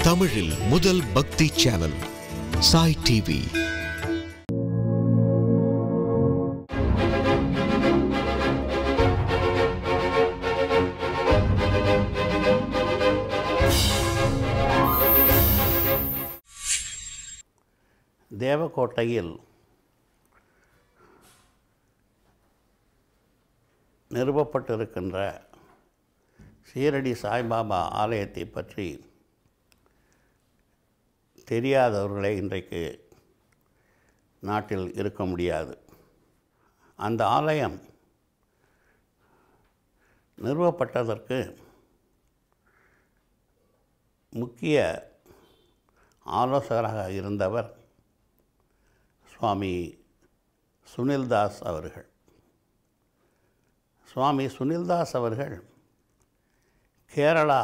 தமிழில் முதல் பக்தி சேனல் சாய் டிவி. தேவக்கோட்டையில் நிறுவப்பட்டிருக்கின்ற ஷீரடி சாய்பாபா ஆலயத்தை பற்றி தெரியாதவர்களே இன்றைக்கு நாட்டில் இருக்க முடியாது. அந்த ஆலயம் நிறுவப்பட்டதற்கு முக்கிய ஆலோசகராக இருந்தவர் சுவாமி சுனில்தாஸ் அவர்கள். சுவாமி சுனில்தாஸ் அவர்கள் கேரளா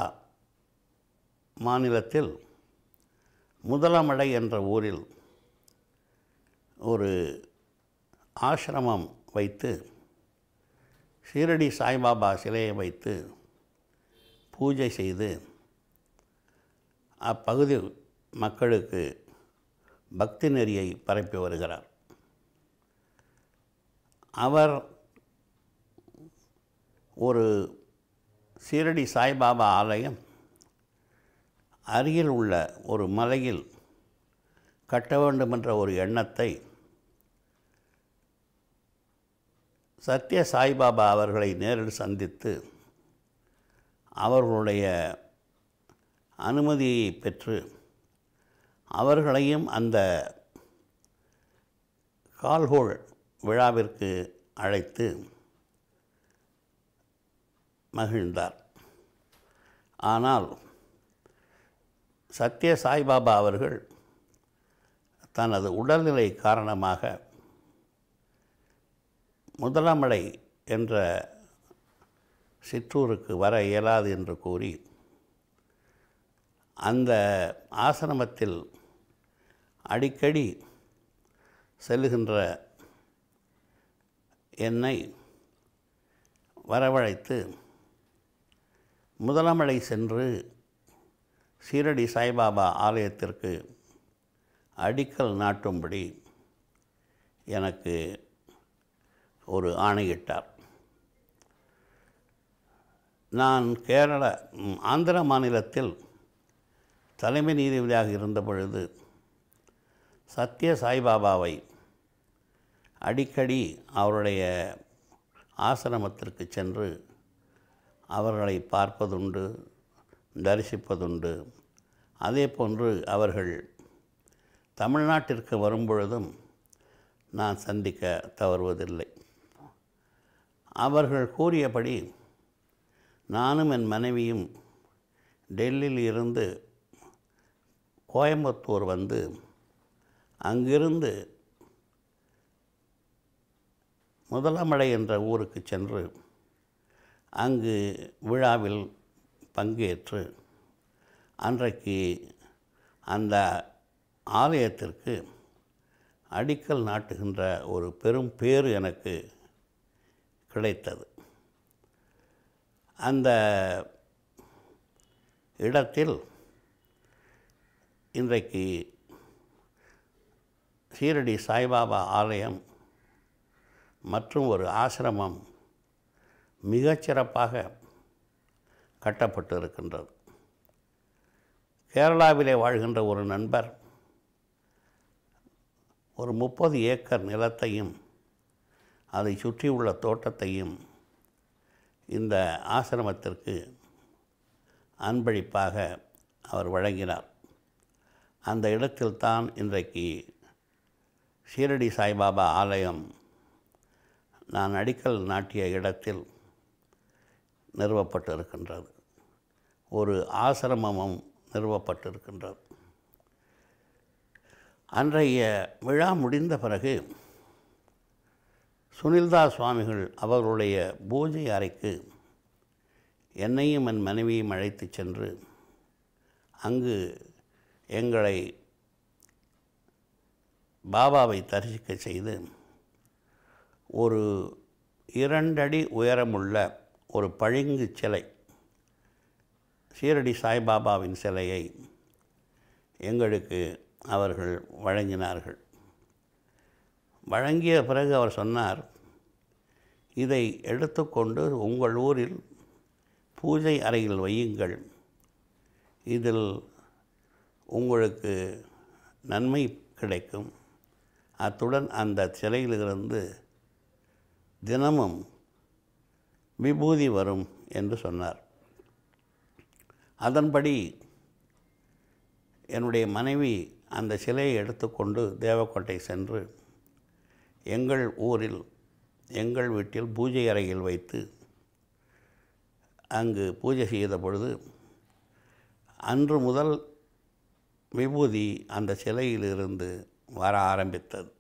மாநிலத்தில் முதலமடை என்ற ஊரில் ஒரு ஆசிரமம் வைத்து ஷீரடி சாய்பாபா சிலையை வைத்து பூஜை செய்து அப்பகுதி மக்களுக்கு பக்தி நெறியை பரப்பி வருகிறார். அவர் ஒரு ஷீரடி சாய்பாபா ஆலயம் அருகில் உள்ள ஒரு மலையில் கட்ட வேண்டுமென்ற ஒரு எண்ணத்தை சத்ய சாய்பாபா அவர்களை நேரில் சந்தித்து அவர்களுடைய அனுமதியை பெற்று அவர்களையும் அந்த கால்கோள் விழாவிற்கு அழைத்து மகிழ்ந்தார். ஆனால் சத்ய சாய்பாபா அவர்கள் தனது உடல்நிலை காரணமாக முதலமடை என்ற சிற்றூருக்கு வர இயலாது என்று கூறி அந்த ஆசிரமத்தில் அடிக்கடி செல்லுகின்ற என்னை வரவழைத்து முதலமடை சென்று ஷீரடி சாய்பாபா ஆலயத்திற்கு அடிக்கல் நாட்டும்படி எனக்கு ஒரு ஆணையிட்டார். நான் ஆந்திர மாநிலத்தில் தலைமை நீதிபதியாக இருந்த பொழுது சத்ய சாய்பாபாவை அடிக்கடி அவருடைய ஆசிரமத்திற்கு சென்று அவர்களை பார்ப்பதுண்டு, தரிசிப்பதுண்டு. அதே போன்று அவர்கள் தமிழ்நாட்டிற்கு வரும்பொழுதும் நான் சந்திக்க தவறுவதில்லை. அவர்கள் கூறியபடி நானும் என் மனைவியும் டெல்லியில் இருந்து கோயம்புத்தூர் வந்து அங்கிருந்து முதலமடை என்ற ஊருக்கு சென்று அங்கு விழாவில் பங்கேற்று அன்றைக்கு அந்த ஆலயத்திற்கு அடிக்கல் நாட்டுகின்ற ஒரு பெரும் பேறு எனக்கு கிடைத்தது. அந்த இடத்தில் இன்றைக்கு ஷீரடி சாய்பாபா ஆலயம் மற்றும் ஒரு ஆசிரமம் மிகச்சிறப்பாக கட்டப்பட்டு இருக்கின்றது. கேரளாவிலே வாழ்கின்ற ஒரு நண்பர் ஒரு 30 ஏக்கர் நிலத்தையும் அதை சுற்றியுள்ள தோட்டத்தையும் இந்த ஆசிரமத்திற்கு அன்பளிப்பாக அவர் வழங்கினார். அந்த இடத்தில்தான் இன்றைக்கு ஷீரடி சாய்பாபா ஆலயம் நான் அடிக்கல் நாட்டிய இடத்தில் நிறுவப்பட்டிருக்கின்றது. ஒரு ஆசிரமமும் நிறுவப்பட்டிருக்கின்றது. அன்றைய விழா முடிந்த பிறகு சுனில்தாஸ் சுவாமிகள் அவர்களுடைய பூஜை அறைக்கு என்னையும் என் மனைவியும் அழைத்து சென்று அங்கு எங்களை பாபாவை தரிசிக்க செய்து ஒரு 2 அடி உயரமுள்ள ஒரு பளிங்கு சிலை ஷீரடி சாய்பாபாவின் சிலையை எங்களுக்கு அவர்கள் வழங்கினார்கள். வழங்கிய பிறகு அவர் சொன்னார், இதை எடுத்துக்கொண்டு உங்கள் ஊரில் பூஜை அறையில் வையுங்கள். இதில் உங்களுக்கு நன்மை கிடைக்கும். அத்துடன் அந்த சிலையிலிருந்து தினமும் விபூதி வரும் என்று சொன்னார். அதன்படி என்னுடைய மனைவி அந்த சிலையை எடுத்துக்கொண்டு தேவக்கோட்டை சென்று எங்கள் ஊரில் எங்கள் வீட்டில் பூஜை அறையில் வைத்து அங்கு பூஜை செய்த பொழுது அன்று முதல் விபூதி அந்த சிலையிலிருந்து வர ஆரம்பித்தது.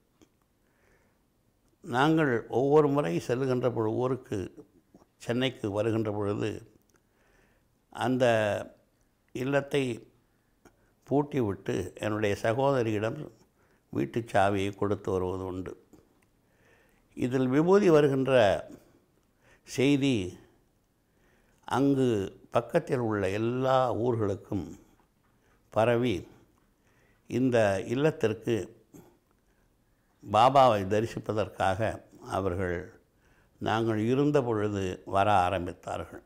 நாங்கள் ஒவ்வொரு முறை செல்லுகின்ற பொழுது ஊருக்கு சென்னைக்கு வருகின்ற பொழுது அந்த இல்லத்தை பூட்டிவிட்டு என்னுடைய சகோதரியிடம் வீட்டுச் சாவியை கொடுத்து வருவது உண்டு. இதில் விபூதி வருகின்ற செய்தி அங்கு பக்கத்தில் உள்ள எல்லா ஊர்களுக்கும் பரவி இந்த இல்லத்திற்கு பாபாவை தரிசிப்பதற்காக அவர்கள் நாங்கள் இருந்த பொழுது வர ஆரம்பித்தார்கள்.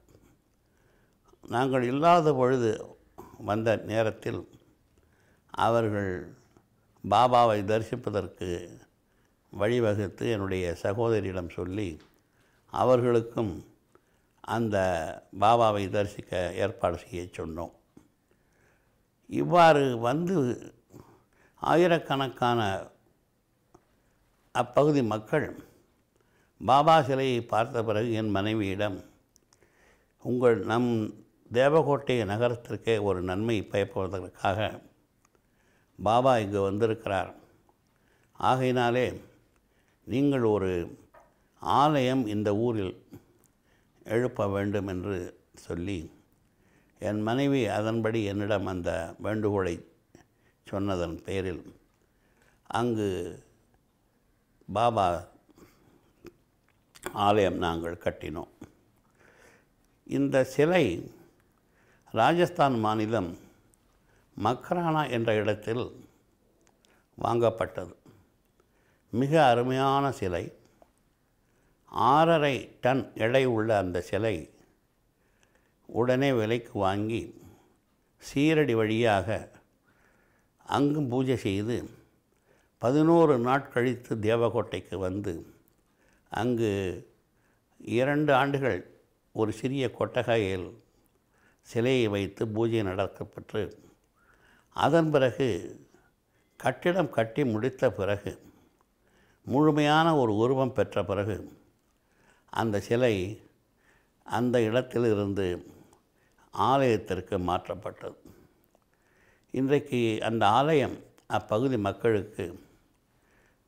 நாங்கள் இல்லாத பொழுது வந்த நேரத்தில் அவர்கள் பாபாவை தரிசிப்பதற்கு வழிவகுத்து என்னுடைய சகோதரியிடம் சொல்லி அவர்களுக்கும் அந்த பாபாவை தரிசிக்க ஏற்பாடு செய்ய சொன்னோம். இவ்வாறு வந்து ஆயிரக்கணக்கான அப்பகுதி மக்கள் பாபா சிலையை பார்த்த பிறகு என் மனைவியிடம், நம் தேவகோட்டை நகரத்திற்கே ஒரு நன்மை பயப்படுவதற்காக பாபா இங்கு வந்திருக்கிறார். ஆகையினாலே நீங்கள் ஒரு ஆலயம் இந்த ஊரில் எழுப்ப வேண்டும் என்று சொல்லி என் மனைவி அதன்படி என்னிடம் அந்த வேண்டுகோளை சொன்னதன் பேரில் அங்கு பாபா ஆலயம் நாங்கள் கட்டினோம். இந்த சிலை ராஜஸ்தான் மாநிலம் மக்ரானா என்ற இடத்தில் வாங்கப்பட்டது. மிக அருமையான சிலை. 6.5 டன் எடை உள்ள அந்த சிலை உடனே விலைக்கு வாங்கி சீரடி வழியாக அங்கும் பூஜை செய்து 11 நாட் கழித்து தேவகோட்டைக்கு வந்து அங்கு 2 ஆண்டுகள் ஒரு சிறிய கொட்டகையில் சிலையை வைத்து பூஜை நடத்தப்பட்டு அதன் பிறகு கட்டிடம் கட்டி முடித்த பிறகு முழுமையான ஒரு உருவம் பெற்ற பிறகு அந்த சிலை அந்த இடத்திலிருந்து ஆலயத்திற்கு மாற்றப்பட்டது. இன்றைக்கு அந்த ஆலயம் அப்பகுதி மக்களுக்கு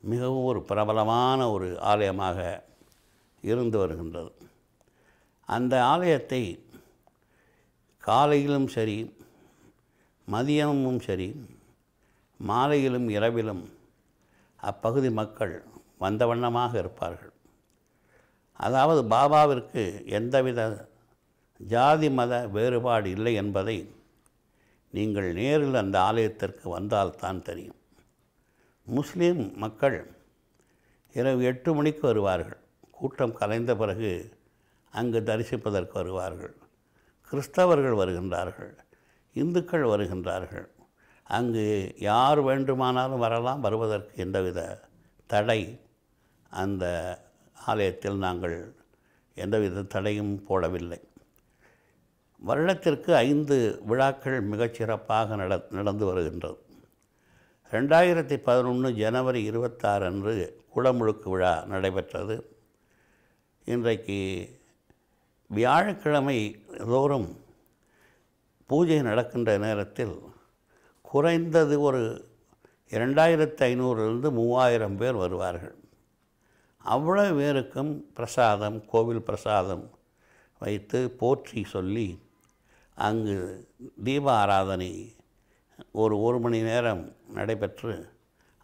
மிகவும் ஒரு பிரபலமான ஒரு ஆலயமாக இருந்து வருகின்றது. அந்த ஆலயத்தை காலையிலும் சரி, மதியமும் சரி, மாலையிலும் இரவிலும் அப்பகுதி மக்கள் வந்த வண்ணமாக இருப்பார்கள். அதாவது பாபாவிற்கு எந்தவித ஜாதி மத வேறுபாடு இல்லை என்பதை நீங்கள் நேரில் அந்த ஆலயத்திற்கு வந்தால்தான் தெரியும். முஸ்லீம் மக்கள் இரவு 8 மணிக்கு வருவார்கள். கூட்டம் கலைந்த பிறகு அங்கு தரிசிப்பதற்கு வருவார்கள். கிறிஸ்தவர்கள் வருகின்றார்கள், இந்துக்கள் வருகின்றார்கள். அங்கு யார் வேண்டுமானாலும் வரலாம். வருவதற்கு எந்தவித தடை அந்த ஆலயத்தில் நாங்கள் எந்தவித தடையும் போடவில்லை. வருடத்திற்கு 5 விழாக்கள் மிகச்சிறப்பாக நடந்து வருகின்றது. 2011 ஜனவரி 26 அன்று குடமுழுக்கு விழா நடைபெற்றது. இன்றைக்கு வியாழக்கிழமை தோறும் பூஜை நடக்கின்ற நேரத்தில் குறைந்தது ஒரு 2500லிருந்து 3000 பேர் வருவார்கள். அவ்வளவு பேருக்கும் பிரசாதம், கோவில் பிரசாதம் வைத்து போற்றி சொல்லி அங்கு தீப ஆராதனை ஒரு மணி நேரம் நடைபெற்று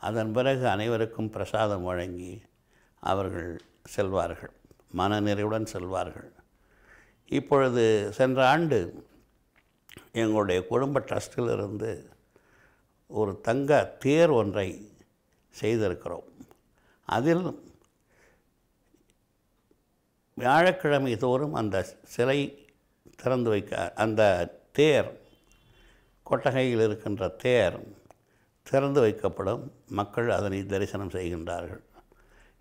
அதன் பிறகு அனைவருக்கும் பிரசாதம் வழங்கி அவர்கள் செல்வார்கள், மனநிறைவுடன் செல்வார்கள். இப்பொழுது சென்ற ஆண்டு எங்களுடைய குடும்ப ட்ரஸ்டிலிருந்து ஒரு தங்க தேர் ஒன்றை செய்திருக்கிறோம். அதில் வியாழக்கிழமை தோறும் அந்த சிலை திறந்து வைக்க, அந்த தேர், கொட்டகையில் இருக்கின்ற தேர் திறந்து வைக்கப்படும். மக்கள் அதனை தரிசனம் செய்கின்றார்கள்.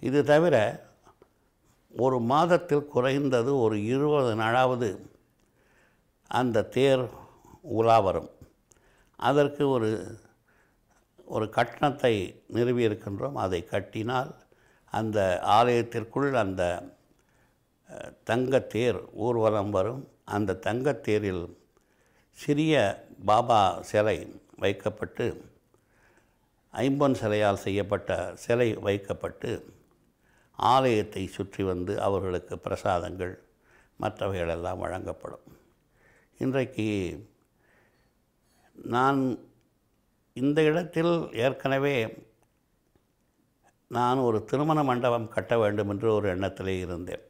இது தவிர ஒரு மாதத்தில் குறைந்தது ஒரு 20 நாளாவது அந்த தேர் உலா வரும். அதற்கு ஒரு கட்டணத்தை நிறுவியிருக்கின்றோம். அதை கட்டினால் அந்த ஆலயத்திற்குள் அந்த தங்கத்தேர் ஊர்வலம் வரும். அந்த தங்கத்தேரில் சிறிய பாபா சிலை வைக்கப்பட்டு, ஐம்பொன் சிலையால் செய்யப்பட்ட சிலை வைக்கப்பட்டு ஆலயத்தை சுற்றி வந்து அவர்களுக்கு பிரசாதங்கள் மற்றவைகளெல்லாம் வழங்கப்படும். இன்றைக்கு நான் இந்த இடத்தில் ஏற்கனவே நான் ஒரு திருமண மண்டபம் கட்ட வேண்டும் என்று ஒரு எண்ணத்திலே இருந்தேன்.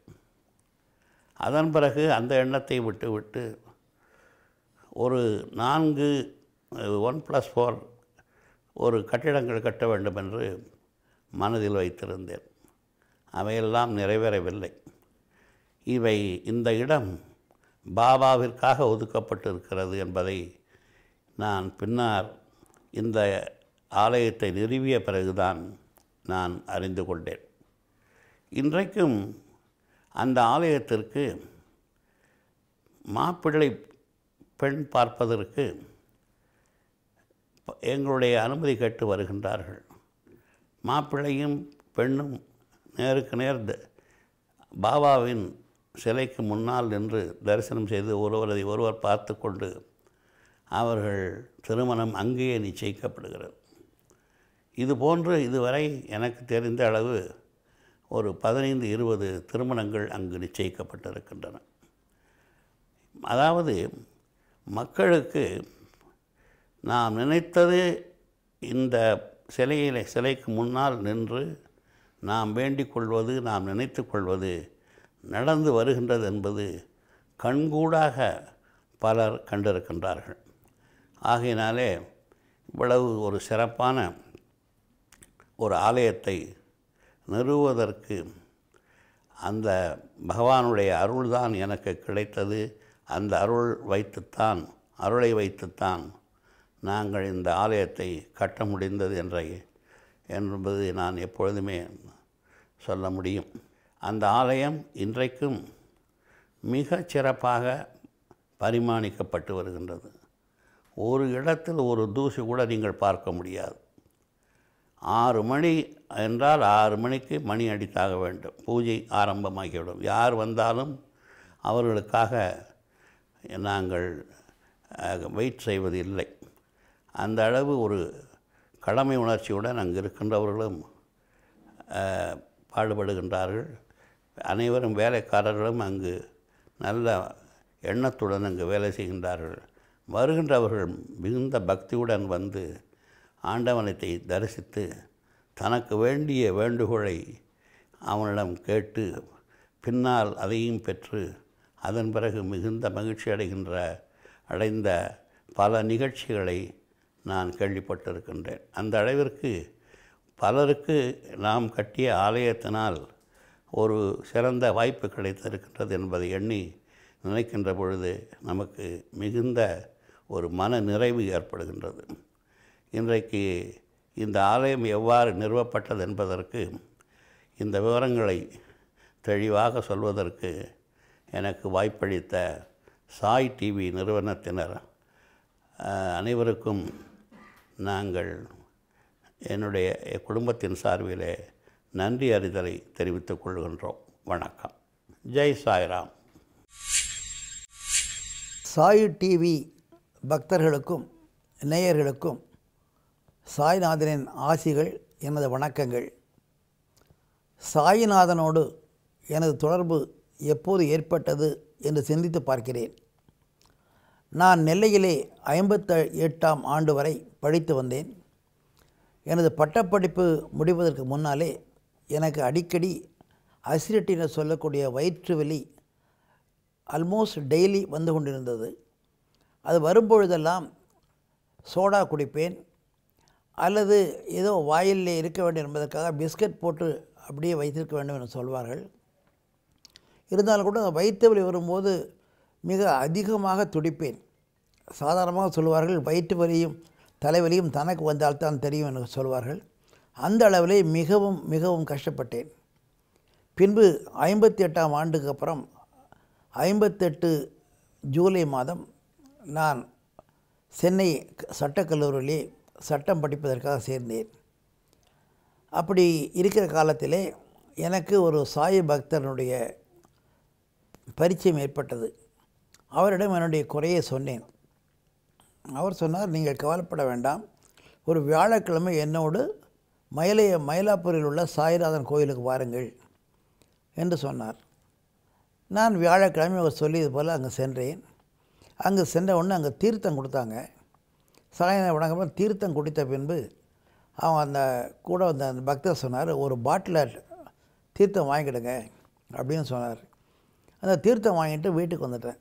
அதன் பிறகு அந்த எண்ணத்தை விட்டு ஒரு 1+4 ஒரு கட்டிடங்கள் கட்ட வேண்டும் என்று மனதில் வைத்திருந்தேன். அவையெல்லாம் நிறைவேறவில்லை. இந்த இடம் பாபாவிற்காக ஒதுக்கப்பட்டிருக்கிறது என்பதை நான் பின்னர் இந்த ஆலயத்தை நிறுவிய பிறகுதான் நான் அறிந்து கொண்டேன். இன்றைக்கும் அந்த ஆலயத்திற்கு மாப்பிள்ளை பெண் பார்ப்பதற்கு எங்களுடைய அனுமதி கேட்டு வருகின்றார்கள். மாப்பிள்ளையும் பெண்ணும் நேருக்கு நேர் பாபாவின் சிலைக்கு முன்னால் நின்று தரிசனம் செய்து ஒருவரை ஒருவர் பார்த்து கொண்டு அவர்கள் திருமணம் அங்கேயே நிச்சயிக்கப்படுகிறது. இதுபோன்று இதுவரை எனக்கு தெரிந்த அளவு ஒரு 15-20 திருமணங்கள் அங்கு நிச்சயிக்கப்பட்டிருக்கின்றன. அதாவது மக்களுக்கு நாம் நினைத்தது இந்த சிலைக்கு முன்னால் நின்று நாம் வேண்டிக் கொள்வது, நாம் நினைத்து கொள்வது நடந்து வருகின்றது என்பது கண்கூடாக பலர் கண்டிருக்கின்றார்கள். ஆகையினாலே இவ்வளவு ஒரு சிறப்பான ஒரு ஆலயத்தை நிறுவுவதற்கு அந்த பகவானுடைய அருள்தான் எனக்கு கிடைத்தது. அந்த அருளை வைத்துத்தான் நாங்கள் இந்த ஆலயத்தை கட்ட முடிந்தது என்பது நான் எப்பொழுதுமே சொல்ல முடியும். அந்த ஆலயம் இன்றைக்கும் மிக சிறப்பாக பரிமாணிக்கப்பட்டு வருகின்றது. ஒரு இடத்தில் ஒரு தூசி கூட நீங்கள் பார்க்க முடியாது. 6 மணி என்றால் 6 மணிக்கு மணி அடித்தாக வேண்டும், பூஜை ஆரம்பமாகிவிடும். யார் வந்தாலும் அவர்களுக்காக நாங்கள் வெயிட் செய்வது இல்லை. அந்த அளவு ஒரு கடமை உணர்ச்சியுடன் அங்கு இருக்கின்றவர்களும் பாடுபடுகின்றார்கள். அனைவரும் வேலைக்காரர்களும் அங்கு நல்ல எண்ணத்துடன் அங்கு வேலை செய்கின்றார்கள். வருகின்றவர்கள் மிகுந்த பக்தியுடன் வந்து ஆண்டவனத்தை தரிசித்து தனக்கு வேண்டிய வேண்டுகோளை அவனிடம் கேட்டு பின்னால் அதையும் பெற்று அதன் பிறகு மிகுந்த மகிழ்ச்சி அடைந்த பல நிகழ்ச்சிகளை நான் கேள்விப்பட்டிருக்கின்றேன். அந்த அளவிற்கு பலருக்கு நாம் கட்டிய ஆலயத்தினால் ஒரு சிறந்த வாய்ப்பு கிடைத்திருக்கின்றது என்பதை எண்ணி நினைக்கின்ற பொழுது நமக்கு மிகுந்த ஒரு மன நிறைவு ஏற்படுகின்றது. இன்றைக்கு இந்த ஆலயம் எவ்வாறு நிறுவப்பட்டது என்பதற்கு இந்த விவரங்களை தெளிவாக சொல்வதற்கு எனக்கு வாய்ப்பளித்த சாய் டிவி நிறுவனத்தினர் அனைவருக்கும் நாங்கள் என்னுடைய குடும்பத்தின் சார்பிலே நன்றி அறிதலை தெரிவித்துக் கொள்கின்றோம். வணக்கம். ஜெய் சாய்ராம். சாய் டிவி பக்தர்களுக்கும் நேயர்களுக்கும் சாய்நாதனின் ஆசிகள், எனது வணக்கங்கள். சாய்நாதனோடு எனது தொடர்பு எப்போது ஏற்பட்டது என்று சிந்தித்து பார்க்கிறேன். நான் நெல்லையிலே 58ஆம் ஆண்டு வரை படித்து வந்தேன். எனது பட்டப்படிப்பு முடிவதற்கு முன்னாலே எனக்கு அடிக்கடி அசிடிட்டின்னு சொல்லக்கூடிய வயிற்று வலி ஆல்மோஸ்ட் டெய்லி வந்து கொண்டிருந்தது. அது வரும்பொழுதெல்லாம் சோடா குடிப்பேன், அல்லது ஏதோ வாயிலே இருக்க வேண்டும் என்பதற்காக பிஸ்கட் போட்டு அப்படியே வைத்திருக்க வேண்டும் என்று சொல்வார்கள். இருந்தாலும் கூட வயிற்று வலி வரும்போது மிக அதிகமாக துடிப்பேன். சாதாரணமாக சொல்வார்கள், வயிற்று வலியும் தலைவலியும் தனக்கு வந்தால்தான் தெரியும் என்று சொல்வார்கள். அந்த அளவிலே மிகவும் மிகவும் கஷ்டப்பட்டேன். பின்பு 58ஆம் ஆண்டுக்கு அப்புறம் 58 ஜூலை மாதம் நான் சென்னை சட்டக்கல்லூரியிலே சட்டம் படிப்பதற்காக சேர்ந்தேன். அப்படி இருக்கிற காலத்திலே எனக்கு ஒரு சாய் பக்தனுடைய பரிச்சயம் ஏற்பட்டது. அவரிடம் என்னுடைய குறையை சொன்னேன். அவர் சொன்னார், நீங்கள் கவலைப்பட வேண்டாம், ஒரு வியாழக்கிழமை என்னோடு மயிலாப்பூரில் உள்ள சாய்நாதன் கோயிலுக்கு வாருங்கள் என்று சொன்னார். நான் வியாழக்கிழமை அவர் சொல்லியது போல் அங்கே சென்றேன். அங்கே சென்ற உடனே அங்கே தீர்த்தம் கொடுத்தாங்க. சாயந்தரம் வணக்கம் தீர்த்தம் குடித்த பின்பு அவன் அந்த கூட வந்த அந்த பக்தர் சொன்னார், ஒரு பாட்டில் தீர்த்தம் வாங்கிக்கிடுங்க அப்படின்னு சொன்னார். அந்த தீர்த்தம் வாங்கிட்டு வீட்டுக்கு வந்துட்டேன்.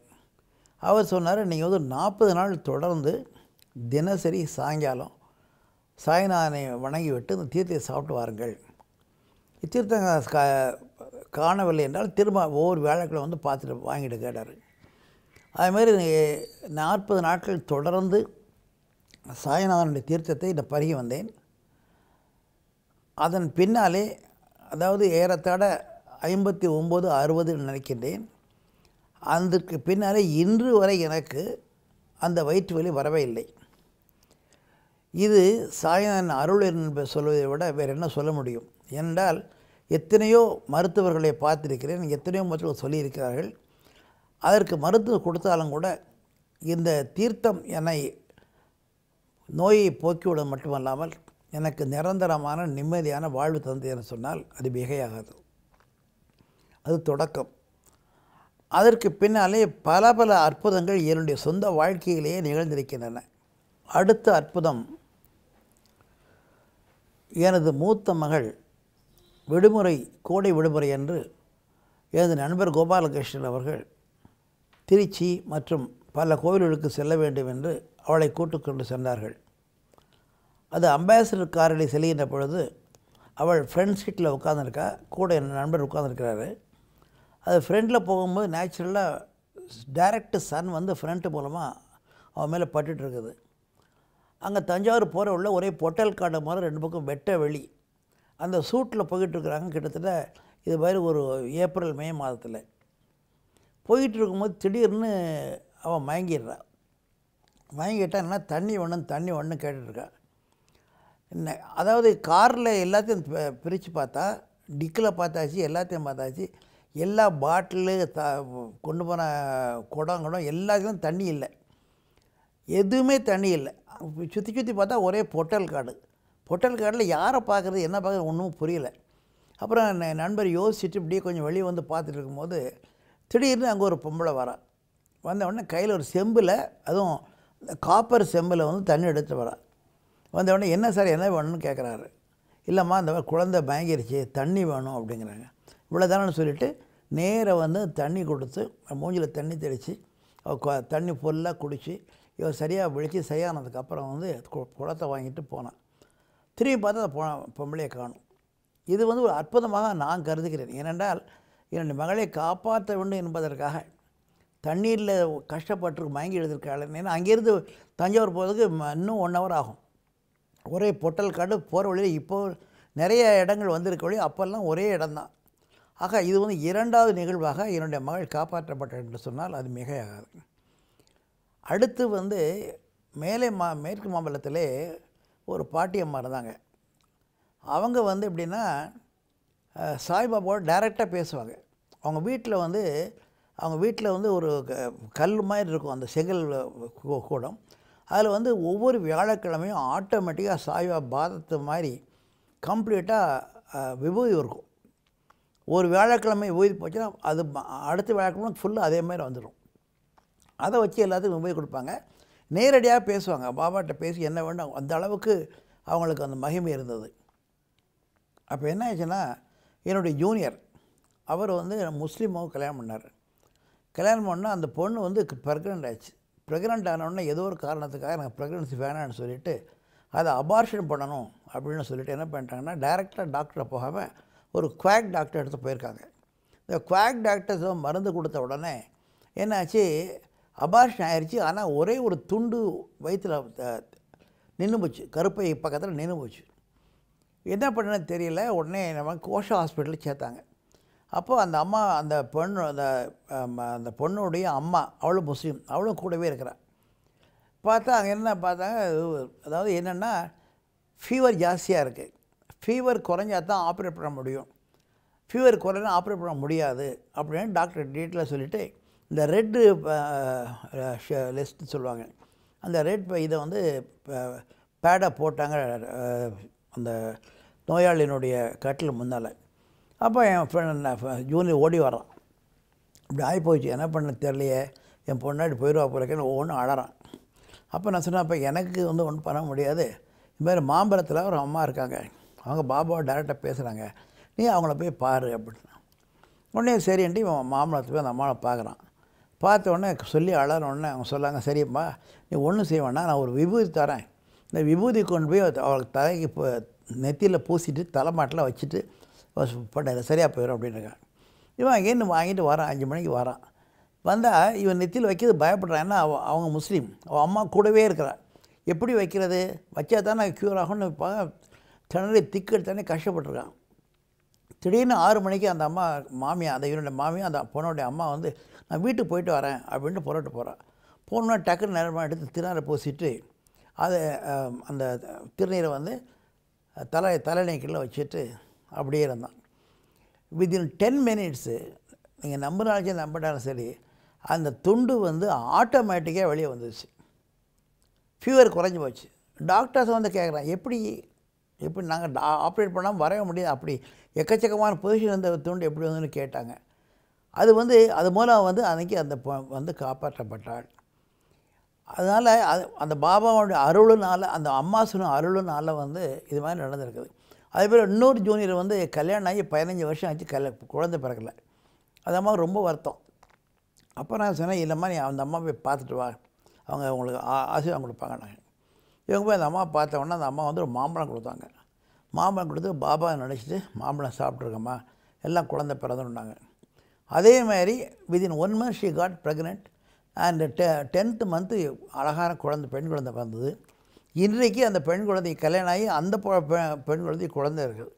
அவர் சொன்னார், நீங்கள் வந்து 40 நாள் தொடர்ந்து தினசரி சாயங்காலம் சாய்நாதனை வணங்கி விட்டு இந்த தீர்த்தத்தை சாப்பிட்டு வாருங்கள். தீர்த்தம் காணவில்லை என்றால் திரும்ப ஒவ்வொரு வியாழக்கிழமை வந்து பார்த்துட்டு வாங்கிட்டு கேட்டார். அதுமாரி 40 நாட்கள் தொடர்ந்து சாய்நாதனுடைய தீர்த்தத்தை நான் பருகி வந்தேன். அதன் பின்னாலே, அதாவது ஏறத்தாழ 59, 60 நினைக்கின்றேன், அதற்கு பின்னாலே இன்று வரை எனக்கு அந்த வயிற்று வலி வரவே இல்லை. இது சாய்நாதன் அருள் என்று சொல்வதை விட வேறு என்ன சொல்ல முடியும்? ஏனென்றால் எத்தனையோ மருத்துவர்களை பார்த்திருக்கிறேன், எத்தனையோ மருத்துவர்கள் சொல்லியிருக்கிறார்கள். அதற்கு மருத்துவம் கொடுத்தாலும் கூட இந்த தீர்த்தம் என்னை நோயை போக்கிவிட மட்டுமல்லாமல் எனக்கு நிரந்தரமான நிம்மதியான வாழ்வு தந்தது என்று சொன்னால் அது மிகையாகாது. அது தொடக்கம். அதற்கு பின்னாலே பல பல அற்புதங்கள் என்னுடைய சொந்த வாழ்க்கையிலேயே நிகழ்ந்திருக்கின்றன. அடுத்த அற்புதம், எனது மூத்த மகள் கோடை விடுமுறை என்று எனது நண்பர் கோபாலகிருஷ்ணன் அவர்கள் திருச்சி மற்றும் பல கோவில்களுக்கு செல்ல வேண்டும் என்று அவளை கூட்டுக்கொண்டு சென்றார்கள். அது அம்பாசிடர் காரில் செல்கின்ற பொழுது அவள் ஃப்ரண்ட் சீட்டில் உட்காந்துருக்கா, கூட என் நண்பர் உட்காந்துருக்கிறாரு. அது ஃப்ரெண்டில் போகும்போது நேச்சுரலாக டைரக்ட் சன் வந்து ஃப்ரண்ட்டு மூலமாக அவன் மேலே பட்டுட்டு இருக்குது. அங்கே தஞ்சாவூர் போகிற உள்ள ஒரே பொட்டல் காடு மாதிரி 2 பக்கம் வெட்ட வெளி. அந்த சூட்டில் போய்கிட்டுருக்குறாங்க. கிட்டத்தட்ட இது மாதிரி ஒரு ஏப்ரல் மே மாதத்தில் போயிட்டு இருக்கும்போது திடீர்னு அவன் மயங்கிடுறான். மயங்கிட்டால் என்ன, தண்ணி ஒன்று கேட்டுட்ருக்கா. என்ன, அதாவது காரில் எல்லாத்தையும் பிரித்து பார்த்தா, டிக்கில் பார்த்தாச்சு, எல்லாத்தையும் பார்த்தாச்சு, எல்லா பாட்டிலு கொண்டு போன குடம் எல்லாத்துலேயும் தண்ணி இல்லை, எதுவுமே தண்ணி இல்லை. சுற்றி பார்த்தா ஒரே பொட்டல் காடில் யாரை பார்க்குறது என்ன பார்க்குறது ஒன்றும் புரியல. அப்புறம் என் நண்பர் யோசிச்சுட்டு இப்படியே கொஞ்சம் வெளியே வந்து பார்த்துட்டு இருக்கும்போது திடீர்னு அங்கே ஒரு பொம்பளை வரா. வந்த உடனே கையில் ஒரு செம்பில், அதுவும் காப்பர் செம்பில் வந்து தண்ணி எடுத்து வரா. வந்த உடனே என்ன சார் என்ன வேணும்னு கேட்குறாரு. இல்லைம்மா இந்த மாதிரி குழந்தை பயங்கிருச்சு, தண்ணி வேணும் அப்படிங்கிறாங்க. இவ்வளோ தானே சொல்லிவிட்டு நேராக வந்து தண்ணி கொடுத்து மூஞ்சில் தண்ணி தெளித்து தண்ணி ஃபுல்லாக குடித்து இவர் சரியாக விழித்து சரியானதுக்கப்புறம் வந்து குடத்தை வாங்கிட்டு போனான். திரும்பி பார்த்தா அந்த பொம்பளையை காணும். இது வந்து ஒரு அற்புதமாக நான் கருதுகிறேன். ஏனென்றால் என்னுடைய மகளை காப்பாற்ற வேண்டும் என்பதற்காக தண்ணீரில் கஷ்டப்பட்டு மயங்கி எழுதியிருக்காள். ஏன்னா அங்கேருந்து தஞ்சாவூர் போகிறதுக்கு இன்னும் 1 hour ஆகும். ஒரே பொட்டல் காடு போகிற வழியில் இப்போது நிறைய இடங்கள் வந்திருக்க வழி, அப்போல்லாம் ஒரே இடம்தான். ஆக இது வந்து 2வது நிகழ்வாக என்னுடைய மகள் காப்பாற்றப்பட்டாள் என்று சொன்னால் அது மிகையாகாது. அடுத்து வந்து மேற்கு மாம்பலத்திலே ஒரு பாட்டியம்மா இருந்தாங்க. அவங்க வந்து எப்படின்னா சாய்பாபாவோட டைரெக்டாக பேசுவாங்க. அவங்க வீட்டில் வந்து ஒரு கல் மாதிரி இருக்கும் அந்த செங்கல் கூடம். அதில் வந்து ஒவ்வொரு வியாழக்கிழமையும் ஆட்டோமேட்டிக்காக சாய்பாபா பாதத்து மாதிரி கம்ப்ளீட்டாக விபூதி இருக்கும். ஒரு வியாழக்கிழமை விபூதி போச்சுன்னா அது அடுத்த வியாழக்கிழமை ஃபுல்லாக அதே மாதிரி வந்துடும். அதை வச்சு எல்லாத்துக்கும் விபூதி கொடுப்பாங்க. நேரடியாக பேசுவாங்க, பாபாட்ட பேசி என்ன வேண்டும், அந்த அளவுக்கு அவங்களுக்கு அந்த மகிமை இருந்தது. அப்போ என்ன ஆச்சுன்னா, என்னுடைய ஜூனியர் அவர் வந்து முஸ்லீமாக கல்யாணம் பண்ணார். கல்யாணம் பண்ணால் அந்த பொண்ணு வந்து ப்ரெக்னென்ட் ஆச்சு. ப்ரெக்னென்ட் ஆனவுடனே ஏதோ ஒரு காரணத்துக்காக எனக்கு ப்ரெக்னென்சி வேணான்னு சொல்லிவிட்டு அதை அபார்ஷன் பண்ணணும் அப்படின்னு சொல்லிட்டு என்ன பண்ணிட்டாங்கன்னா டைரெக்டாக டாக்டரை போகாமல் ஒரு குவாக் டாக்டர் எடுத்து போயிருக்காங்க. இந்த குவாக் டாக்டர்ஸ் மருந்து கொடுத்த உடனே என்னாச்சு, அபார்ஷன் ஆயிடுச்சு. ஆனால் ஒரே ஒரு துண்டு வயிற்றில் நின்று போச்சு, கருப்பை பக்கத்தில் நின்று போச்சு. என்ன பண்ணுன்னு தெரியல. உடனே நம்ம கோஷா ஹாஸ்பிட்டலில் சேர்த்தாங்க. அப்போது அந்த அம்மா அந்த பொண்ணுடைய அம்மா அவளும் முஸ்லீம், அவளும் கூடவே இருக்கிறாள். பார்த்தா அங்கே என்ன பார்த்தாங்க, அதாவது என்னென்னா ஃபீவர் ஜாஸ்தியாக இருக்குது. ஃபீவர் குறைஞ்சா தான் ஆப்ரேட் பண்ண முடியும், ஃபீவர் குறைஞ்சா ஆப்ரேட் பண்ண முடியாது அப்படின்னு டாக்டர் டீட்டெயிலாக சொல்லிவிட்டு இந்த ரெட்டு லிஸ்ட்டு சொல்லுவாங்க, அந்த ரெட் இதை வந்து பேடை போட்டாங்க அந்த நோயாளியினுடைய கட்டில் முன்னால். அப்போ என் ஃப்ரெண்ட் ஜூனியர் ஓடி வரான். இப்படி ஆகிப்போச்சு, என்ன பண்ண தெரியலையே, என் பொண்ணாடி போயிடுவா போலக்கேன்னு ஒவ்வொன்றும் அழறான். அப்போ நான் சொன்னேன், அப்போ எனக்கு வந்து ஒன்றும் பண்ண முடியாது, இதுமாதிரி மாம்பழத்தில் ஒரு அம்மா இருக்காங்க, அவங்க பாபாவை டைரெக்டாக பேசுகிறாங்க, நீ அவங்கள போய் பாரு அப்படின்னா. உடனே சரின்ட்டு இவன் மாம்பழத்தை போய் அந்த அம்மாவை பார்க்குறான். பார்த்த உடனே சொல்லி அழறோடனே அவங்க சொல்லாங்க, சரிம்மா நீ ஒன்றும் செய்ய வேணாம், நான் ஒரு விபூதி தரேன், இந்த விபூதி கொண்டு போய் அவளுக்கு தலைக்கு நெத்தியில் பூசிட்டு தலைமாட்டில் வச்சுட்டு பண்ண சரியாக போயிடும் அப்படின்னுருக்கான். இவன் அங்கேருந்து வாங்கிட்டு வரான், 5 மணிக்கு வரான். வந்தால் இவன் நெத்தியில் வைக்கிறது பயப்படுறான். ஏன்னா அவங்க முஸ்லீம், அவன் அம்மா கூடவே இருக்கிறான். எப்படி வைக்கிறது, வச்சா தானே க்யூர் ஆகும்னு திணறி திக்கெடுத்தானே கஷ்டப்பட்டுருக்கான். திடீர்னு 6 மணிக்கு அந்த அம்மா மாமியா, அந்த இவனுடைய மாமியா அந்த பொண்ணுடைய அம்மா வந்து நான் வீட்டுக்கு போயிட்டு வரேன் அப்படின்ட்டு புறட்டு போகிறான். போகணுன்னா டக்குன்னு நேரமாக எடுத்து திருநீரை பூசிட்டு அதை அந்த திருநீரை வந்து தலைநீக்கில் வச்சுட்டு அப்படியே இருந்தான். வித்தின் 10 மினிட்ஸு, நீங்கள் நம்பினாலும் நம்பினாலும் சரி, அந்த துண்டு வந்து ஆட்டோமேட்டிக்காக வெளியே வந்துடுச்சு, ஃபீவர் குறைஞ்சி போச்சு. டாக்டர்ஸ் வந்து கேட்குறான், எப்படி நாங்கள் ஆப்ரேட் பண்ணாமல் வரவே முடியாது, அப்படி எக்கச்சக்கமான பொசிஷன் அந்த துண்டு எப்படி வந்துன்னு கேட்டாங்க. அது வந்து அது மூலம் வந்து அன்றைக்கி அந்த வந்து காப்பாற்றப்பட்டாள். அதனால் அந்த பாபாவோடைய அருளுனால், அந்த அம்மா சொன்ன அருளுனால் வந்து இது மாதிரி நடந்திருக்குது. அதேபோல் இன்னொரு ஜூனியர் வந்து கல்யாணம் ஆகி 15 வருஷம் ஆச்சு, குழந்தை பிறக்கலை. அது அம்மா ரொம்ப வருத்தம். அப்போ நான் சொன்னேன், இல்லைம்மா நீ அந்த அம்மா போய் பார்த்துட்டு வா, அவங்க உங்களுக்கு ஆசீர்வாதம் கொடுப்பாங்க. நாங்கள் இவங்க போய் அந்த அம்மா பார்த்த உடனே அந்த அம்மா வந்து ஒரு மாம்பழம் கொடுத்தாங்க. மாம்பழம் கொடுத்து பாபா நினச்சிட்டு மாம்பழம் சாப்பிட்ருக்கம்மா, எல்லாம் குழந்தை பிறந்துட்டாங்க. அதே மாதிரி within 1 month she got pregnant and 10th month அழகான குழந்தை, பெண் குழந்தை பிறந்தது. இன்றைக்கு அந்த பெண் குழந்தை கல்யாணம் ஆகி அந்த பெண் குழந்தை குழந்தை இருக்குது.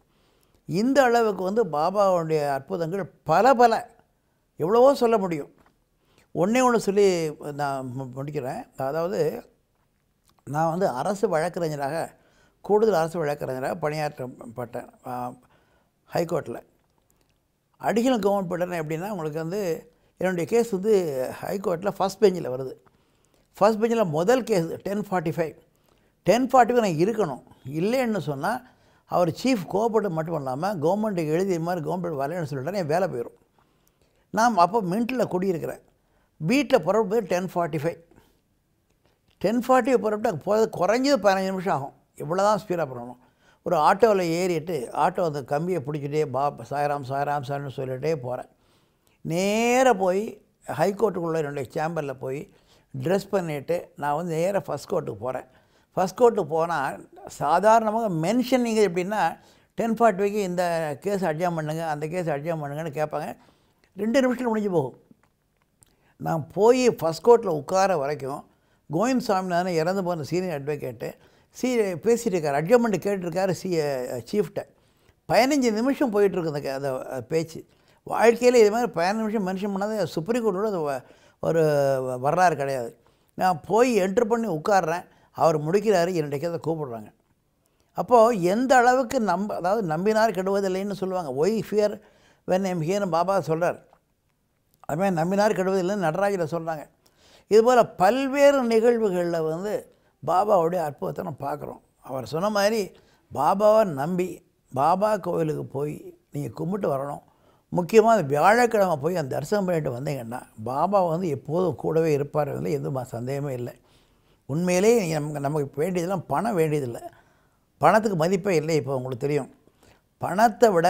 இந்த அளவுக்கு வந்து பாபாவுடைய அற்புதங்கள் பல எவ்வளவோ சொல்ல முடியும். ஒன்று சொல்லி நான் முடிக்கிறேன். அதாவது நான் வந்து அரசு வழக்கறிஞராக, கூடுதல் அரசு வழக்கறிஞராக பணியாற்றப்பட்டேன் ஹைகோர்ட்டில். அடிஷனல் கவர்மெண்ட் பட்டேன். எப்படின்னா உங்களுக்கு வந்து என்னுடைய கேஸ் வந்து ஹைகோர்ட்டில் ஃபஸ்ட் பெஞ்சில் வருது. ஃபஸ்ட் பெஞ்சில் முதல் கேஸ் 1045 நான் இருக்கணும். இல்லைன்னு சொன்னால் அவர் சீஃப் கோஆப்ரேட் மட்டும் இல்லாமல் கவர்மெண்ட்டுக்கு எழுதி மாதிரி கவர்மெண்ட் வரலன்னு சொல்லிட்டா என் வேலை போயிடும். நான் அப்போ மின்ட்டில் குடியிருக்கிறேன். வீட்டில் புறப்பட்டு 10:40 புறப்பட்டு போகிறது குறைஞ்சது 15 நிமிஷம் ஆகும். இவ்வளோ தான் ஸ்பீடாக பண்ணணும். ஒரு ஆட்டோவில் ஏறிட்டு ஆட்டோ அந்த கம்பியை பிடிச்சிட்டே சாய்ராம் சார்னு சொல்லிகிட்டே போகிறேன். நேராக போய் ஹைகோர்ட்டுக்குள்ளே என்னுடைய சேம்பரில் போய் ட்ரெஸ் பண்ணிவிட்டு நான் வந்து நேராக ஃபஸ்ட் கோர்ட்டுக்கு போகிறேன். ஃபஸ்ட் கோர்ட்டுக்கு போனால் சாதாரணமாக மென்ஷனிங் எப்படின்னா 10:40 இந்த கேஸ் அட்ஜாம் பண்ணுங்கள், அந்த கேஸ் அட்ஜாம் பண்ணுங்கன்னு கேட்பாங்க. 2 நிமிஷத்தில் முடிஞ்சு போகும். நான் போய் ஃபஸ்ட் கோர்ட்டில் உட்கார வரைக்கும் கோவிந்த் சாமிநாதன் இறந்து போன சீனியர் அட்வொகேட்டு பேசிகிட்டு இருக்கார், அட்ஜமெண்ட்டு கேட்டிருக்காரு சீஃப்கிட்ட. 15 நிமிஷம் போயிட்டுருக்கு அந்த பேச்சு. வாழ்க்கையில் இது மாதிரி 15 நிமிஷம் மென்ஷன் பண்ணாத சுப்ரீம் கோர்ட்டோட அது ஒரு வரலாறு கிடையாது. நான் போய் என்ட்ரு பண்ணி உட்கார்றேன், அவர் முடிக்கிறாரு, என்னுடைய கேஸை கூப்பிடுறாங்க. அப்போது எந்த அளவுக்கு அதாவது நம்பினார் கெடுவதில்லைன்னு சொல்லுவாங்க. ஒய் ஃபியர் வென் எம் ஹியர்னு பாபா சொல்கிறார். அதுமாதிரி நம்பினார் கெடுவதில்லைன்னு நடராஜில் சொல்கிறாங்க. இதுபோல் பல்வேறு நிகழ்வுகளில் வந்து பாபாவுடைய அற்புதத்தை நம்ம பார்க்குறோம். அவர் சொன்ன மாதிரி பாபாவை நம்பி பாபா கோவிலுக்கு போய் நீங்கள் கும்பிட்டு வரணும். முக்கியமாக வியாழக்கிழமை போய் அந்த தரிசனம் பண்ணிட்டு வந்தீங்கன்னா பாபா வந்து எப்போதும் கூடவே இருப்பார், எந்த சந்தேகமே இல்லை. உண்மையிலேயே நமக்கு வேண்டியதெல்லாம் பணம் வேண்டியதில்லை. பணத்துக்கு மதிப்பே இல்லை. இப்போ உங்களுக்கு தெரியும், பணத்தை விட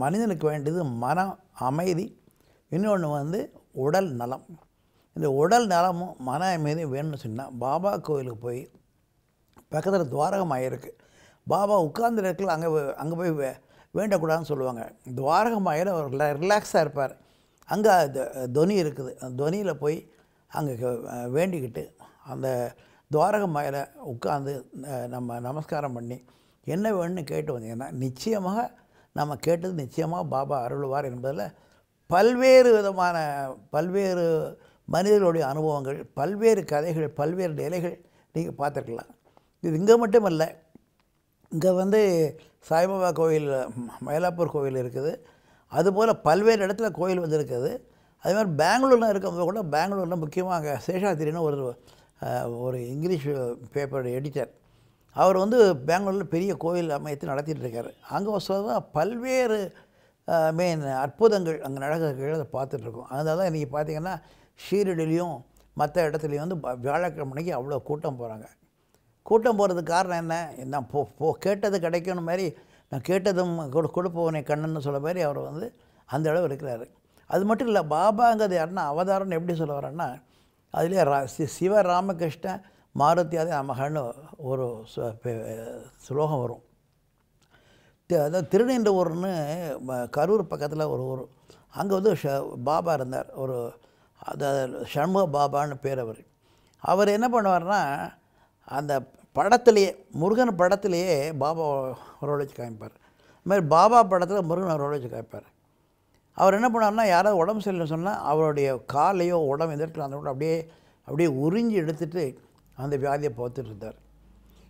மனிதனுக்கு வேண்டியது மன அமைதி, இன்னொன்று வந்து உடல் நலம். இந்த உடல் நலமும் மன அமைதியும் வேணும்னு சொன்னால் பாபா கோவிலுக்கு போய் பக்கத்தில் துவாரகமாய் இருக்குது. பாபா உட்கார்ந்த இடத்துல அங்கே போய் வேண்டக்கூடாதுன்னு சொல்லுவாங்க. துவாரகமாயில் அவர் ரிலாக்ஸாக இருப்பார். அங்கே துவனி இருக்குது. அந்த துவனியில் போய் அங்கே வேண்டிக்கிட்டு அந்த துவாரகமாயில் உட்காந்து நம்ம நமஸ்காரம் பண்ணி என்ன வேணும்னு கேட்டு வந்தீங்கன்னா நிச்சயமாக நம்ம கேட்டது நிச்சயமாக பாபா அருள்வார் என்பதில் பல்வேறு மனிதர்களுடைய அனுபவங்கள், பல்வேறு கதைகள், பல்வேறு நிலைகள் நீங்கள் பார்த்துருக்கலாம். இது இங்கே மட்டும் இல்லை. இங்கே சாய்பாபா கோயில், மயிலாப்பூர் கோயில் இருக்குது. அதுபோல் பல்வேறு இடத்துல கோயில் இருக்குது. அதே மாதிரி பெங்களூர்லாம் இருக்கும்போது கூட பெங்களூரில் முக்கியமாக அங்கே சேஷாத்திரின்னு ஒரு இங்கிலீஷ் பேப்பரோட எடிட்டர், அவர் பெங்களூரில் பெரிய கோயில் அமைத்து நடத்திட்டு இருக்கார். அங்கே சொல்ல பல்வேறு அற்புதங்கள் அங்கே நடக்கிறத அதை பார்த்துட்ருக்கோம். அதனால தான் இன்றைக்கி பார்த்திங்கன்னா ஷீரடிலையும் மற்ற இடத்துலையும் வியாழக்கிழமைக்கு அவ்வளோ கூட்டம் போகிறாங்க. கூட்டம் போகிறதுக்கு காரணம் என்ன? நான் கேட்டது கிடைக்கணும் மாதிரி, நான் கேட்டதும் கொடுப்பவனை கண்ணன்னு சொல்ல மாதிரி அவர் அந்த அளவு இருக்கிறாரு. அது மட்டும் இல்லை, பாபாங்கிறது யாருன்னா அவதாரம்னு எப்படி சொல்ல வரேன்னா, அதிலே சிவராமகிருஷ்ண மாருத்தியாதே நமகன்னு ஒரு ஸ்லோகம் வரும். அதாவது திருநீன்ற ஊர்னு கரூர் பக்கத்தில் ஒரு ஊர். அங்கே பாபா இருந்தார். சண்முக பாபான்னு பேர் அவர். அவர் என்ன பண்ணுவார்னா, அந்த படத்துலையே முருகன் படத்துலையே பாபா வரவழைச்சு காமிப்பார். அதுமாதிரி பாபா படத்தில் முருகன் வரவழைச்சு காமிப்பார். அவர் என்ன பண்ணார்னா, யாராவது உடம்பு சரியில்லைன்னு சொன்னால் அவருடைய காலையோ உடம்பு எதிர்த்து அந்த கூட அப்படியே உறிஞ்சி எடுத்துகிட்டு அந்த வியாதியை பார்த்துட்டு இருந்தார்.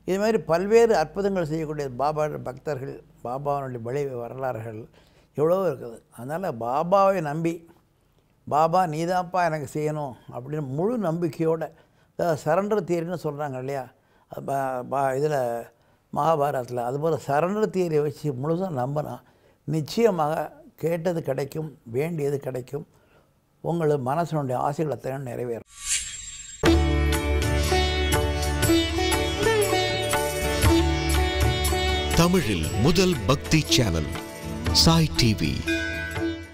இதுமாதிரி பல்வேறு அற்புதங்கள் செய்யக்கூடிய பாபா பக்தர்கள், பாபாவுடைய வரலாறுகள் எவ்வளோ இருக்குது. அதனால் பாபாவை நம்பி, பாபா நீதான்ப்பா எனக்கு செய்யணும் அப்படின்னு முழு நம்பிக்கையோடு, சரண்டர் தியரின்னு சொல்கிறாங்க இல்லையா இதில் மகாபாரதத்தில், அதுபோல் சரண்டர் தியரியை வச்சு முழுசாக நம்பினா நிச்சயமாக கேட்டது கிடைக்கும், வேண்டியது கிடைக்கும், உங்கள் மனசனுடைய ஆசைகளை தான் நிறைவேறும். தமிழில் முதல் பக்தி சேனல் சாய் டிவி.